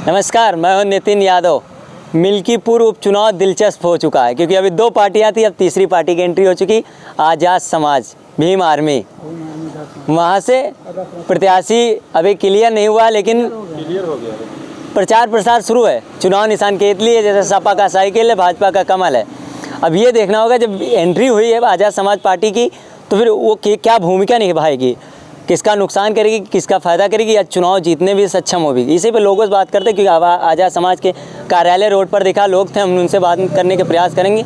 नमस्कार, मैं हूं नितिन यादव। मिल्कीपुर उपचुनाव दिलचस्प हो चुका है क्योंकि अभी 2 पार्टियां थी, अब तीसरी पार्टी की एंट्री हो चुकी, आज़ाद समाज, भीम आर्मी। वहां से प्रत्याशी अभी क्लियर नहीं हुआ, लेकिन क्लियर हो गया। प्रचार प्रसार शुरू है। चुनाव निशान केतली है, जैसे सपा का साइकिल है, भाजपा का कमल है। अब ये देखना होगा जब एंट्री हुई है आज़ाद समाज पार्टी की, तो फिर वो क्या भूमिका निभाएगी, किसका नुकसान करेगी, किसका फ़ायदा करेगी, या चुनाव जीतने भी सक्षम होगी। इसी पे लोगों से बात करते हैं क्योंकि आज़ाद समाज के कार्यालय रोड पर देखा लोग थे, हम उनसे बात करने के प्रयास करेंगे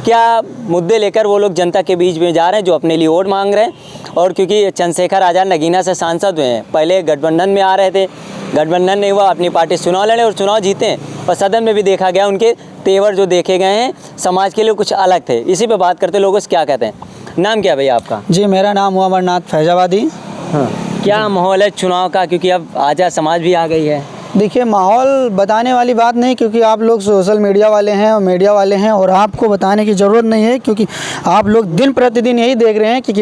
क्या मुद्दे लेकर वो लोग जनता के बीच में जा रहे हैं जो अपने लिए वोट मांग रहे हैं। और क्योंकि चंद्रशेखर आज़ाद नगीना से सांसद हुए हैं, पहले गठबंधन में आ रहे थे, गठबंधन नहीं हुआ, अपनी पार्टी चुनाव लड़े और चुनाव जीते हैं। और सदन में भी देखा गया उनके तेवर जो देखे गए हैं समाज के लिए कुछ अलग थे। इसी पे बात करते लोगों से क्या कहते हैं। नाम क्या है भैया आपका? जी, मेरा नाम हुआ अमरनाथ फैजाबादी। हाँ, क्या माहौल है चुनाव का, क्योंकि अब आज़ाद समाज भी आ गई है? देखिए, माहौल बताने वाली बात नहीं, क्योंकि आप लोग सोशल मीडिया वाले हैं और मीडिया वाले हैं, और आपको बताने की ज़रूरत नहीं है, क्योंकि आप लोग दिन प्रतिदिन यही देख रहे हैं कि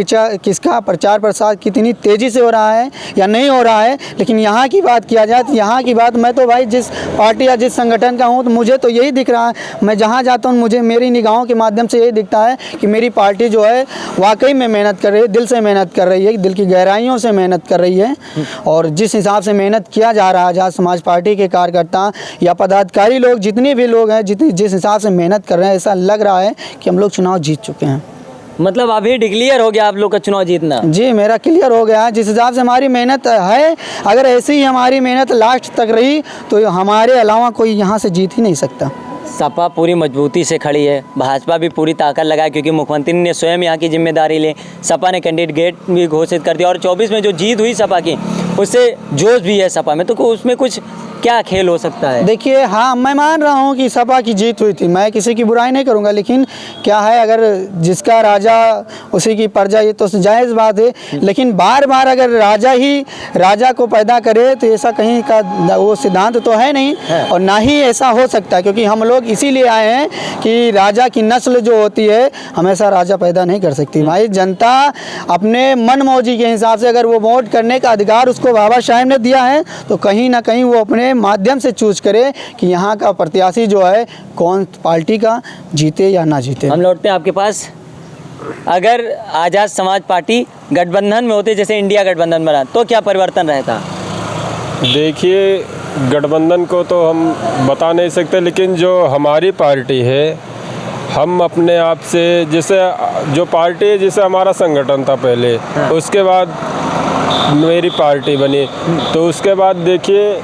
किसका प्रचार प्रसार कितनी तेज़ी से हो रहा है या नहीं हो रहा है। लेकिन यहाँ की बात किया जाए तो यहाँ की बात, मैं तो भाई जिस पार्टी या जिस संगठन का हूँ, तो मुझे तो यही दिख रहा है। मैं जहाँ जाता हूँ मुझे मेरी निगाहों के माध्यम से यही दिखता है कि मेरी पार्टी जो है वाकई में मेहनत कर रही है, दिल से मेहनत कर रही है, दिल की गहराइयों से मेहनत कर रही है। और जिस हिसाब से मेहनत किया जा रहा है आज़ाद समाज पार्टी के कार्यकर्ता या पदाधिकारी लोग, जितने भी लोग हैं, जिस हिसाब से मेहनत कर रहे हैं, ऐसा लग रहा है कि हम लोग चुनाव जीत चुके हैं। मतलब अभी डिक्लेयर हो गया आप लोग का चुनाव जीतना? जी, मेरा क्लियर हो गया है। जिस हिसाब से हमारी मेहनत है, अगर ऐसी ही हमारी मेहनत लास्ट तक रही तो हमारे अलावा कोई यहाँ से जीत ही नहीं सकता। सपा पूरी मजबूती से खड़ी है, भाजपा भी पूरी ताकत लगाए क्योंकि मुख्यमंत्री ने स्वयं यहाँ की जिम्मेदारी ली। सपा ने कैंडिडेट भी घोषित कर दिया और 24 में जो जीत हुई सपा की, उससे जोश भी है सपा में। तो उसमें कुछ क्या खेल हो सकता है? देखिए, हाँ, मैं मान रहा हूँ कि सपा की जीत हुई थी, मैं किसी की बुराई नहीं करूँगा, लेकिन क्या है, अगर जिसका राजा उसी की प्रजा, ये तो जायज़ बात है। लेकिन बार बार अगर राजा ही राजा को पैदा करे तो ऐसा कहीं का वो सिद्धांत तो है नहीं, और ना ही ऐसा हो सकता, क्योंकि हम लोग इसीलिए आए हैं कि राजा की नस्ल जो होती है हमेशा राजा पैदा नहीं कर सकती। भाई, जनता अपने मन मौजी के हिसाब से अगर वो वोट करने का अधिकार उसको बाबा साहेब ने दिया है, तो कहीं ना कहीं वो अपने माध्यम से चूज करे कि यहाँ का प्रत्याशी जो है कौन पार्टी का जीते या ना जीते। हम लौटते हैं आपके पास। अगर आज़ाद समाज पार्टी गठबंधन में होते, जैसे इंडिया गठबंधन बना, तो क्या परिवर्तन रहता? देखिए, गठबंधन को तो हम बता नहीं सकते, लेकिन जो हमारी पार्टी है, हम अपने आप से, जैसे जो पार्टी है, जैसे हमारा संगठन था पहले, उसके बाद मेरी पार्टी बनी, तो उसके बाद देखिए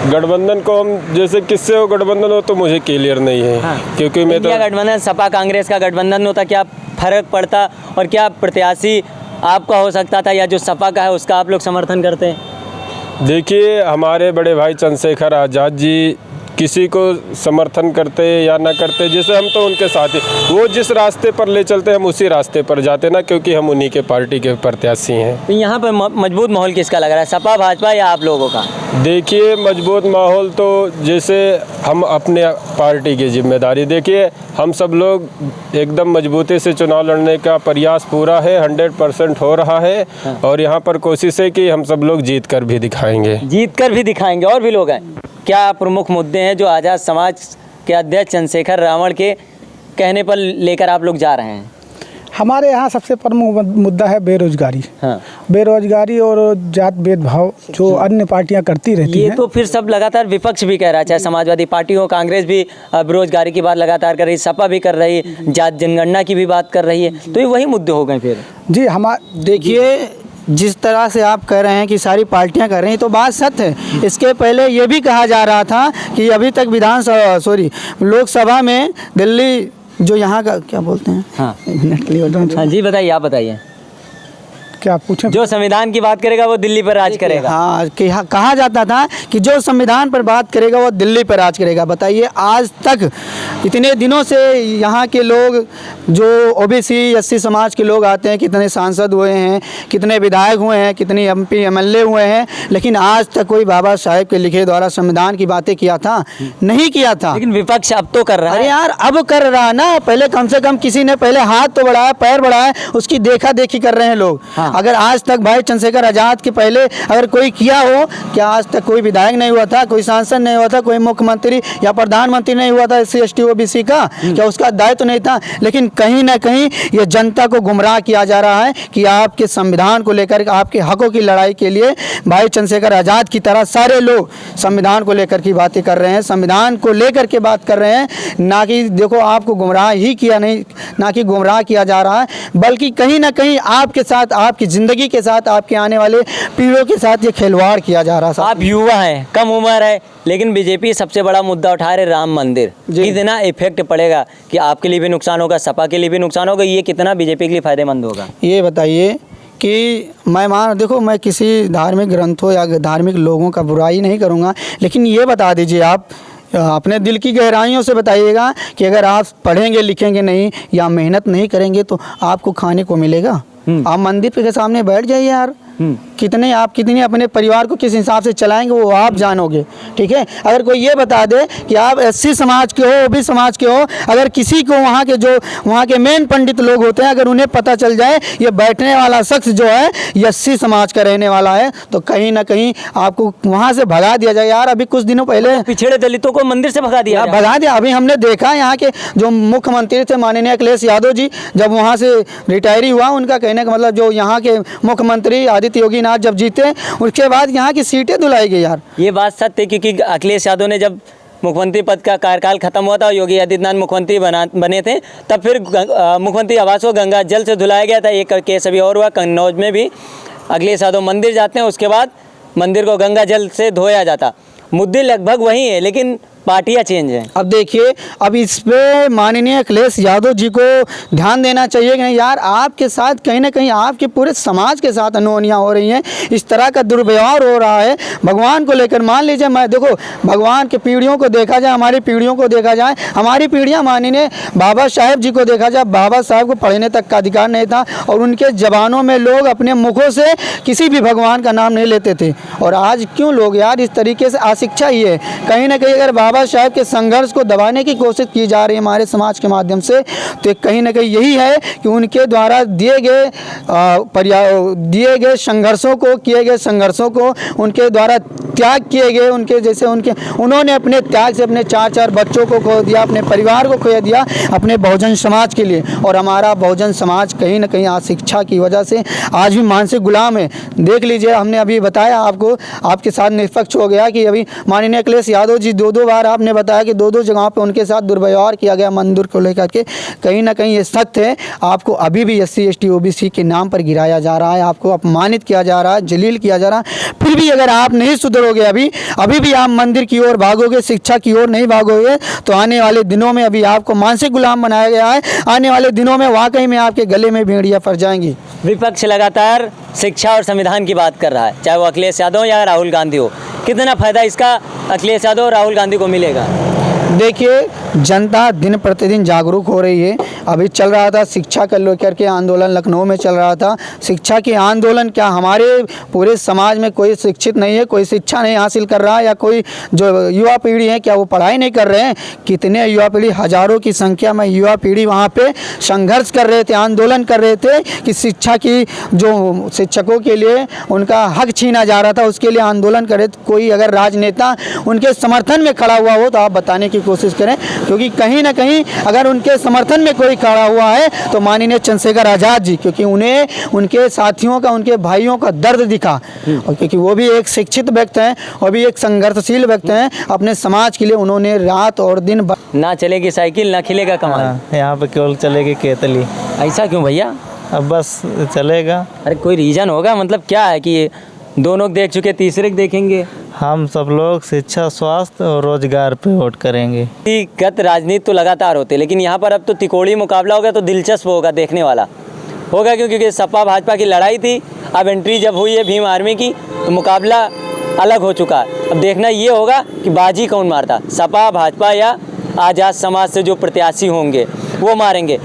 गठबंधन को हम जैसे किससे हो गठबंधन हो तो मुझे क्लियर नहीं है। क्योंकि मैं तो गठबंधन सपा कांग्रेस का गठबंधन होता, क्या फर्क पड़ता, और क्या प्रत्याशी आपका हो सकता था या जो सपा का है उसका आप लोग समर्थन करते हैं? देखिए, हमारे बड़े भाई चंद्रशेखर आज़ाद जी किसी को समर्थन करते या ना करते, जैसे हम तो उनके साथ ही, वो जिस रास्ते पर ले चलते हम उसी रास्ते पर जाते ना, क्योंकि हम उन्हीं के पार्टी के प्रत्याशी हैं। तो यहाँ पर मजबूत माहौल किसका लग रहा है, सपा भाजपा या आप लोगों का? देखिए, मजबूत माहौल तो जैसे हम अपने पार्टी की जिम्मेदारी, देखिए हम सब लोग एकदम मजबूती से चुनाव लड़ने का प्रयास पूरा है, 100% हो रहा है। और यहाँ पर कोशिश है कि हम सब लोग जीत कर भी दिखाएंगे। और भी लोग हैं। क्या प्रमुख मुद्दे हैं जो आज़ाद समाज के अध्यक्ष चंद्रशेखर रावण के कहने पर लेकर आप लोग जा रहे हैं? हमारे यहाँ सबसे प्रमुख मुद्दा है बेरोजगारी। हाँ। बेरोजगारी और जात भेदभाव जो अन्य पार्टियां करती रहती हैं। ये तो फिर सब लगातार विपक्ष भी कह रहा है, चाहे समाजवादी पार्टी हो, कांग्रेस भी बेरोजगारी की बात लगातार कर रही है, सपा भी कर रही है, जात जनगणना की भी बात कर रही है। तो ये वही मुद्दे हो गए फिर। जी, देखिए, जिस तरह से आप कह रहे हैं कि सारी पार्टियां कर रही हैं, तो बात सत्य है। इसके पहले ये भी कहा जा रहा था कि अभी तक लोकसभा में दिल्ली जो यहाँ का क्या बोलते हैं, हाँ, हाँ जी, बताइए, आप बताइए। क्या पूछें? जो संविधान की बात करेगा वो दिल्ली पर राज करेगा। हाँ, कहा जाता था कि जो संविधान पर बात करेगा वो दिल्ली पर राज करेगा। बताइए, आज तक इतने दिनों से यहाँ के लोग जो ओबीसी एससी समाज के लोग आते हैं, कितने सांसद हुए हैं, कितने विधायक हुए हैं, कितनी एमपी एमएलए हुए हैं, लेकिन आज तक कोई बाबा साहेब के लिखे द्वारा संविधान की बातें किया था? नहीं किया था। लेकिन विपक्ष अब तो कर रहा है। अरे यार, अब कर रहा ना, पहले कम से कम किसी ने पहले हाथ तो बढ़ाया, पैर बढ़ाया, उसकी देखा देखी कर रहे हैं लोग। अगर आज तक भाई चंद्रशेखर आज़ाद के पहले अगर कोई किया हो, क्या आज तक कोई विधायक नहीं हुआ था, कोई सांसद नहीं हुआ था, कोई मुख्यमंत्री या प्रधानमंत्री नहीं हुआ था SC ST OBC का? क्या उसका दायित्व नहीं था? लेकिन कहीं ना कहीं ये जनता को गुमराह किया जा रहा है कि आपके संविधान को लेकर, आपके हकों की लड़ाई के लिए भाई चंद्रशेखर आज़ाद की तरह सारे लोग संविधान को लेकर की बातें कर रहे हैं, संविधान को लेकर के बात कर रहे हैं, ना कि देखो आपको गुमराह ही किया नहीं, ना कि गुमराह किया जा रहा है, बल्कि कहीं ना कहीं आपके साथ, आपकी ज़िंदगी के साथ, आपके आने वाले पीढ़ियों के साथ ये खिलवाड़ किया जा रहा है। आप युवा हैं, कम उम्र है, लेकिन बीजेपी सबसे बड़ा मुद्दा उठा रहे राम मंदिर। कितना इफेक्ट पड़ेगा कि आपके लिए भी नुकसान होगा, सपा के लिए भी नुकसान होगा, ये कितना बीजेपी के लिए फायदेमंद होगा? ये बताइए कि देखो मैं किसी धार्मिक ग्रंथों या धार्मिक लोगों का बुराई नहीं करूँगा, लेकिन ये बता दीजिए आप अपने दिल की गहराइयों से बताइएगा कि अगर आप पढ़ेंगे लिखेंगे नहीं या मेहनत नहीं करेंगे तो आपको खाने को मिलेगा? आप मंदिर के सामने बैठ जाइए यार, कितनी अपने परिवार को किस हिसाब से चलाएंगे वो आप जानोगे, ठीक है? अगर कोई ये बता दे कि आप SC समाज के हो, OBC समाज के हो, अगर किसी को वहाँ के मेन पंडित लोग होते हैं, अगर उन्हें पता चल जाए ये बैठने वाला शख्स जो है ये SC समाज का रहने वाला है, तो कहीं ना कहीं आपको वहाँ से भगा दिया जाए। यार अभी कुछ दिनों पहले पिछड़े दलितों को मंदिर से भगा दिया अभी हमने देखा यहाँ के जो मुख्यमंत्री थे माननीय अखिलेश यादव जी, जब वहाँ से रिटायरी हुआ, उनका कहने का मतलब जो यहाँ के मुख्यमंत्री आदित्य योगी नाथ जब जीते उसके बाद यहाँ की सीटें धुलाई गई। यार ये बात सत्य है, क्योंकि अखिलेश यादव ने जब मुख्यमंत्री पद का कार्यकाल खत्म हुआ था, योगी आदित्यनाथ मुख्यमंत्री बने थे, तब फिर मुख्यमंत्री आवास को गंगा जल से धुलाया गया था। एक केस अभी और हुआ कन्नौज में भी, अखिलेश यादव मंदिर जाते हैं, उसके बाद मंदिर को गंगा जल से धोया जाता। मुद्दे लगभग वही है, लेकिन पार्टियां चेंज हैं। अब देखिए, अब इस पे माननीय अखिलेश यादव जी को ध्यान देना चाहिए कि नहीं यार, आपके साथ कहीं ना कहीं आपके पूरे समाज के साथ अनहोनियां हो रही हैं, इस तरह का दुर्व्यवहार हो रहा है भगवान को लेकर। मान लीजिए, मैं देखो भगवान की पीढ़ियों को देखा जाए, हमारी पीढ़ियों को देखा जाए, हमारी पीढ़ियाँ माननीय बाबा साहेब जी को देखा जाए, बाबा साहेब को पढ़ने तक का अधिकार नहीं था और उनके जबानों में लोग अपने मुखों से किसी भी भगवान का नाम नहीं लेते थे। और आज क्यों लोग यार इस तरीके से, अशिक्षा ही है कहीं ना कहीं। अगर बाबा साहब के संघर्ष को दबाने की कोशिश की जा रही है हमारे समाज के माध्यम से, तो कहीं ना कहीं यही है कि उनके द्वारा दिए गए संघर्षों को, किए गए संघर्षों को, उनके द्वारा त्याग किए गए, उन्होंने अपने त्याग से अपने 4 बच्चों को खो दिया, अपने परिवार को खो दिया अपने बहुजन समाज के लिए। और हमारा बहुजन समाज कहीं ना कहीं अशिक्षा की वजह से आज भी मानसिक गुलाम है। देख लीजिए, हमने अभी बताया आपको, आपके साथ निष्पक्ष हो गया कि अभी माननीय अखिलेश यादव जी 2 बार आपने बताया कि 2 जगहों पे उनके साथ दुर्व्यवहार किया गया मंदिर को लेकर के। कहीं ना कहीं ये सत्य है, आपको अभी भी SC ST OBC के नाम पर गिराया जा रहा है, आपको अपमानित किया जा रहा है, जलील किया जा रहा है। फिर भी अगर आप नहीं सुधरोगे, अभी भी आप मंदिर की ओर भागोगे, शिक्षा की ओर नहीं भागोगे, तो आने वाले दिनों में अभी आपको मानसिक गुलाम बनाया गया है। आने वाले दिनों में वाकई में आपके गले में भेड़ियां फंस जाएंगी। विपक्ष लगातार शिक्षा और संविधान की बात कर रहा है, चाहे वो अखिलेश यादव या राहुल गांधी हो। कितना फायदा इसका अखिलेश यादव और राहुल गांधी को मिलेगा? देखिए, जनता दिन प्रतिदिन जागरूक हो रही है। अभी चल रहा था शिक्षा को लेकर के आंदोलन, लखनऊ में चल रहा था शिक्षा के आंदोलन। क्या हमारे पूरे समाज में कोई शिक्षित नहीं है, कोई शिक्षा नहीं हासिल कर रहा है, या कोई जो युवा पीढ़ी है क्या वो पढ़ाई नहीं कर रहे हैं? कितने युवा पीढ़ी, हजारों की संख्या में युवा पीढ़ी वहाँ पे संघर्ष कर रहे थे, आंदोलन कर रहे थे कि शिक्षा की, जो शिक्षकों के लिए उनका हक छीना जा रहा था, उसके लिए आंदोलन कर रहे थे। कोई अगर राजनेता उनके समर्थन में खड़ा हुआ हो तो आप बताने की कोशिश करें, क्योंकि कहीं ना कहीं अगर उनके समर्थन में कोई खड़ा हुआ है तो माननीय चंद्रशेखर आज़ाद जी, क्योंकि उन्हें उनके साथियों का, उनके भाइयों का दर्द दिखा, और क्योंकि वो भी एक शिक्षित व्यक्ति हैं और भी एक संघर्षशील व्यक्ति हैं, अपने समाज के लिए उन्होंने रात और दिन ना चलेगी साइकिल ना खिलेगा कमाल, यहाँ पे केवल चलेगी केतली। ऐसा क्यों भैया? अब बस चलेगा। अरे कोई रीजन होगा, मतलब क्या है कि दोनों देख चुके, तीसरे को देखेंगे? हम सब लोग शिक्षा, स्वास्थ्य और रोजगार पे वोट करेंगे। गत राजनीति तो लगातार होते, लेकिन यहाँ पर अब तो तिकोड़ी मुकाबला होगा, तो दिलचस्प होगा, देखने वाला होगा, क्योंकि सपा भाजपा की लड़ाई थी। अब एंट्री जब हुई है भीम आर्मी की, तो मुकाबला अलग हो चुका है। अब देखना ये होगा कि बाजी कौन मारता, सपा भाजपा या आज़ाद समाज से जो प्रत्याशी होंगे वो मारेंगे।